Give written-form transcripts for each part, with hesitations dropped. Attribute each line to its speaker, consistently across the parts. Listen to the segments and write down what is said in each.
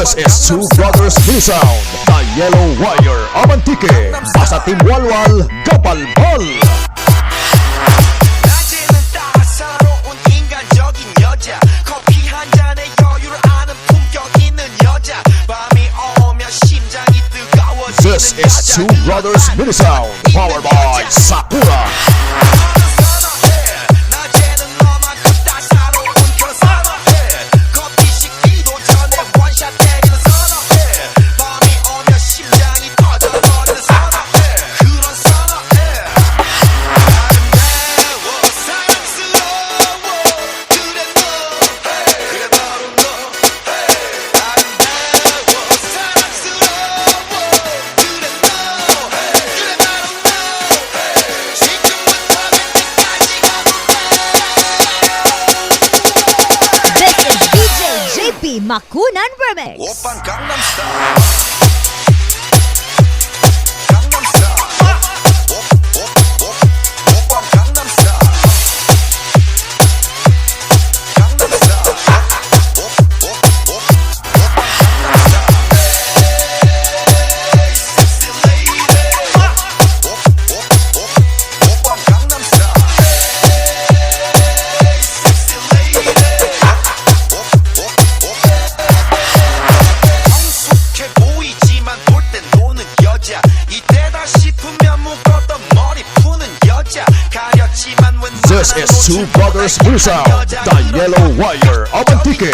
Speaker 1: This is Two Brothers Mini Sound, The Yellow Wire, Amantike, Basta Team Walwal, Gapalbal.
Speaker 2: 낮에는 따사로운 인간적인 여자, 커피 한 잔에 여유를 아는 품격 있는 여자, 밤이 오면 심장이 뜨거워지는
Speaker 1: This is Two Brothers Mini Sound, powered by Sakura.
Speaker 3: Makunan Remix.
Speaker 2: 오빤 강남 스타일. 강남 스타일. 오빤 강남 스타일. 강남 스타일. Sexy lady. 오빤 강남 스타일. Sexy lady. 보이지만 돌 땐 노는 여자, 이때다 싶으면 묶었던 머리 푸는 여자, 가렸지만 웬
Speaker 1: This is Two Brothers Mini Sound, The Yellow Wire, Amantike.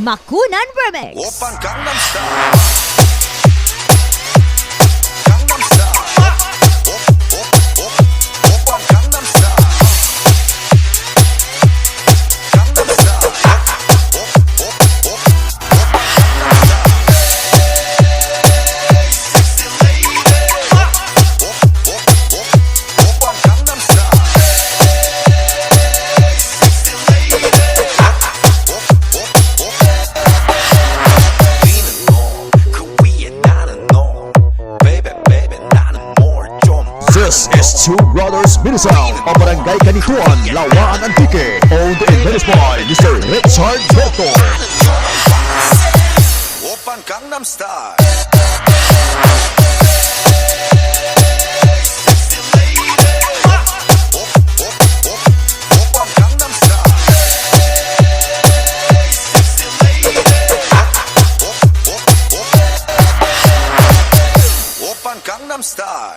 Speaker 3: Makunan Remix.
Speaker 2: 오빤 강남 스타일. 강남 스타일. 오빤 강남 스타일. 강남 스타일. Sexy lady. 오빤 강남 스타일. Sexy lady.
Speaker 1: This is Two Brothers Mini Sound, ang barangay Kanikuan, Lawaan, Antique, owned and managed by Mr. Richard Berto.
Speaker 2: 오빤 강남 스타일. Sexy lady. 오빤 강남 스타일. Sexy lady. 오빤 강남 스타일.